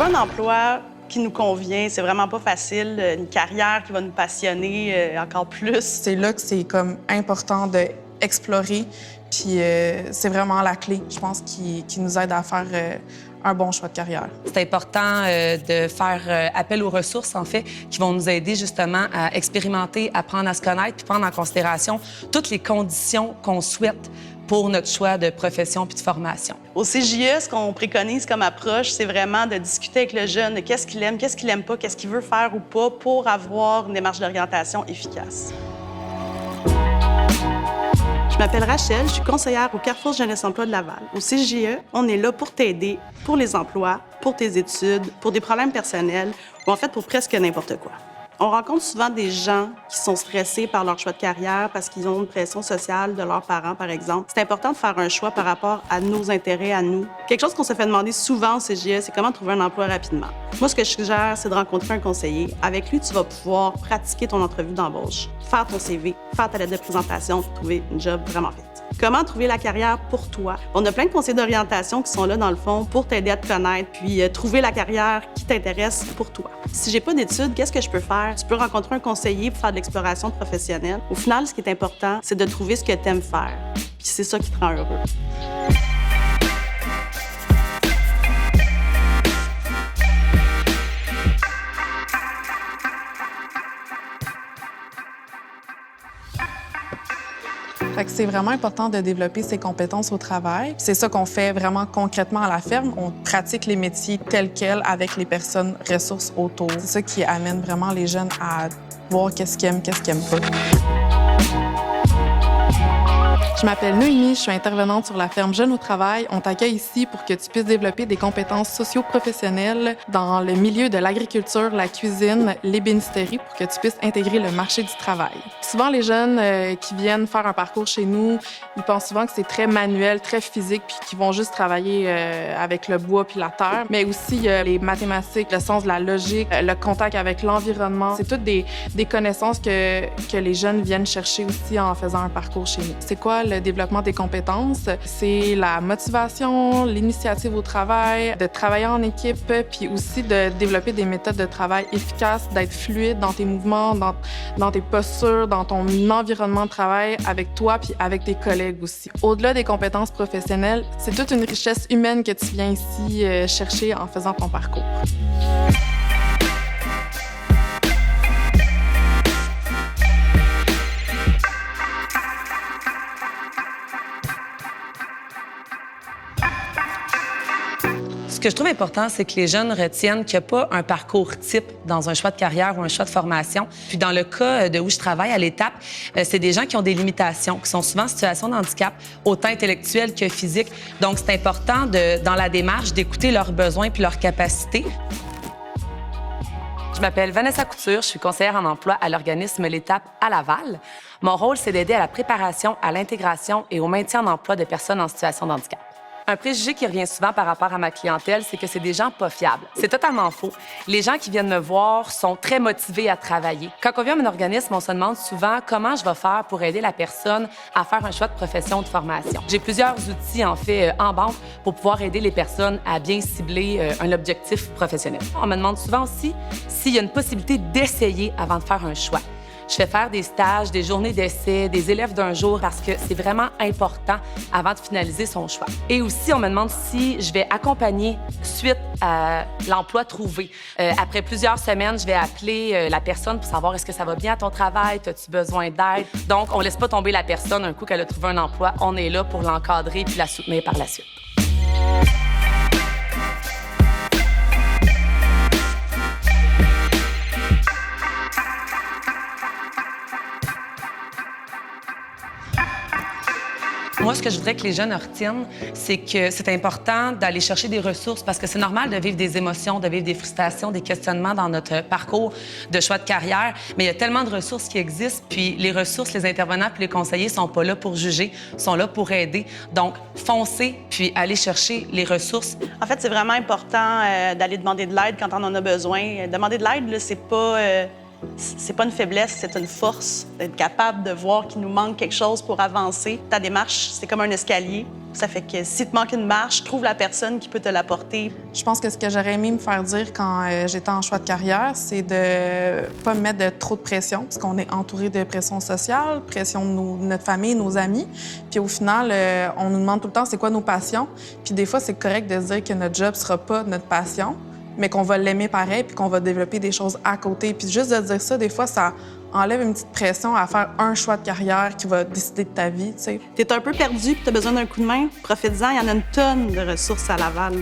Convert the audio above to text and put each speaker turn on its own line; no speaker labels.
un emploi qui nous convient, c'est vraiment pas facile. Une carrière qui va nous passionner encore plus.
C'est là que c'est comme important d'explorer, puis c'est vraiment la clé, je pense, qui nous aide à faire un bon choix de carrière.
C'est important de faire appel aux ressources, en fait, qui vont nous aider justement à expérimenter, apprendre à se connaître, puis prendre en considération toutes les conditions qu'on souhaite pour notre choix de profession puis de formation.
Au CJE, ce qu'on préconise comme approche, c'est vraiment de discuter avec le jeune de qu'est-ce qu'il aime pas, qu'est-ce qu'il veut faire ou pas pour avoir une démarche d'orientation efficace. Je m'appelle Rachel, je suis conseillère au Carrefour Jeunesse Emploi de Laval. Au CJE, on est là pour t'aider pour les emplois, pour tes études, pour des problèmes personnels ou en fait pour presque n'importe quoi. On rencontre souvent des gens qui sont stressés par leur choix de carrière parce qu'ils ont une pression sociale de leurs parents, par exemple. C'est important de faire un choix par rapport à nos intérêts, à nous. Quelque chose qu'on se fait demander souvent au CJE, c'est comment trouver un emploi rapidement. Moi, ce que je suggère, c'est de rencontrer un conseiller. Avec lui, tu vas pouvoir pratiquer ton entrevue d'embauche, faire ton CV, faire ta lettre de présentation, puis trouver une job vraiment vite. Comment trouver la carrière pour toi? On a plein de conseillers d'orientation qui sont là, dans le fond, pour t'aider à te connaître, puis trouver la carrière qui t'intéresse pour toi. Si j'ai pas d'études, qu'est-ce que je peux faire? Tu peux rencontrer un conseiller pour faire de l'exploration professionnelle. Au final, ce qui est important, c'est de trouver ce que tu aimes faire. Puis c'est ça qui te rend heureux.
Fait que c'est vraiment important de développer ses compétences au travail. C'est ça qu'on fait vraiment concrètement à la ferme. On pratique les métiers tels quels avec les personnes ressources autour. C'est ça qui amène vraiment les jeunes à voir qu'est-ce qu'ils aiment pas. Je m'appelle Noémie, je suis intervenante sur la ferme Jeunes au travail. On t'accueille ici pour que tu puisses développer des compétences socio-professionnelles dans le milieu de l'agriculture, la cuisine, l'ébénisterie pour que tu puisses intégrer le marché du travail. Souvent, les jeunes qui viennent faire un parcours chez nous, ils pensent souvent que c'est très manuel, très physique, puis qu'ils vont juste travailler avec le bois puis la terre. Mais aussi, les mathématiques, le sens de la logique, le contact avec l'environnement. C'est toutes des connaissances que les jeunes viennent chercher aussi en faisant un parcours chez nous. C'est quoi le développement des compétences? C'est la motivation, l'initiative au travail, de travailler en équipe, puis aussi de développer des méthodes de travail efficaces, d'être fluide dans tes mouvements, dans tes postures, dans ton environnement de travail avec toi puis avec tes collègues aussi. Au-delà des compétences professionnelles, c'est toute une richesse humaine que tu viens ici chercher en faisant ton parcours.
Ce que je trouve important, c'est que les jeunes retiennent qu'il n'y a pas un parcours type dans un choix de carrière ou un choix de formation. Puis dans le cas de où je travaille à l'Étape, c'est des gens qui ont des limitations, qui sont souvent en situation de handicap, autant intellectuel que physique. Donc, c'est important, dans la démarche, d'écouter leurs besoins puis leurs capacités. Je m'appelle Vanessa Couture, je suis conseillère en emploi à l'organisme L'Étape à Laval. Mon rôle, c'est d'aider à la préparation, à l'intégration et au maintien en emploi de personnes en situation de handicap. Un préjugé qui revient souvent par rapport à ma clientèle, c'est que c'est des gens pas fiables. C'est totalement faux. Les gens qui viennent me voir sont très motivés à travailler. Quand on vient à mon organisme, on se demande souvent comment je vais faire pour aider la personne à faire un choix de profession ou de formation. J'ai plusieurs outils, en fait, en banque pour pouvoir aider les personnes à bien cibler un objectif professionnel. On me demande souvent aussi s'il y a une possibilité d'essayer avant de faire un choix. Je fais faire des stages, des journées d'essai, des élèves d'un jour parce que c'est vraiment important avant de finaliser son choix. Et aussi, on me demande si je vais accompagner suite à l'emploi trouvé. Après plusieurs semaines, je vais appeler la personne pour savoir est-ce que ça va bien à ton travail, as-tu besoin d'aide? Donc, on laisse pas tomber la personne un coup qu'elle a trouvé un emploi. On est là pour l'encadrer puis la soutenir par la suite. Moi, ce que je voudrais que les jeunes retiennent, c'est que c'est important d'aller chercher des ressources parce que c'est normal de vivre des émotions, de vivre des frustrations, des questionnements dans notre parcours de choix de carrière. Mais il y a tellement de ressources qui existent, puis les ressources, les intervenants puis les conseillers sont pas là pour juger, sont là pour aider. Donc, foncez puis allez chercher les ressources.
En fait, c'est vraiment important d'aller demander de l'aide quand on en a besoin. Demander de l'aide, là, c'est pas c'est pas une faiblesse, c'est une force d'être capable de voir qu'il nous manque quelque chose pour avancer. Ta démarche, c'est comme un escalier. Ça fait que si te manque une marche, trouve la personne qui peut te l'apporter.
Je pense que ce que j'aurais aimé me faire dire quand j'étais en choix de carrière, c'est de pas me mettre de trop de pression, parce qu'on est entouré de pression sociale, pression de notre famille, nos amis. Puis au final, on nous demande tout le temps c'est quoi nos passions. Puis des fois, c'est correct de se dire que notre job sera pas notre passion, mais qu'on va l'aimer pareil, puis qu'on va développer des choses à côté. Puis juste de dire ça, des fois, ça enlève une petite pression à faire un choix de carrière qui va décider de ta vie, tu sais.
T'es un peu perdu, puis t'as besoin d'un coup de main, profite-en, il y en a une tonne de ressources à Laval.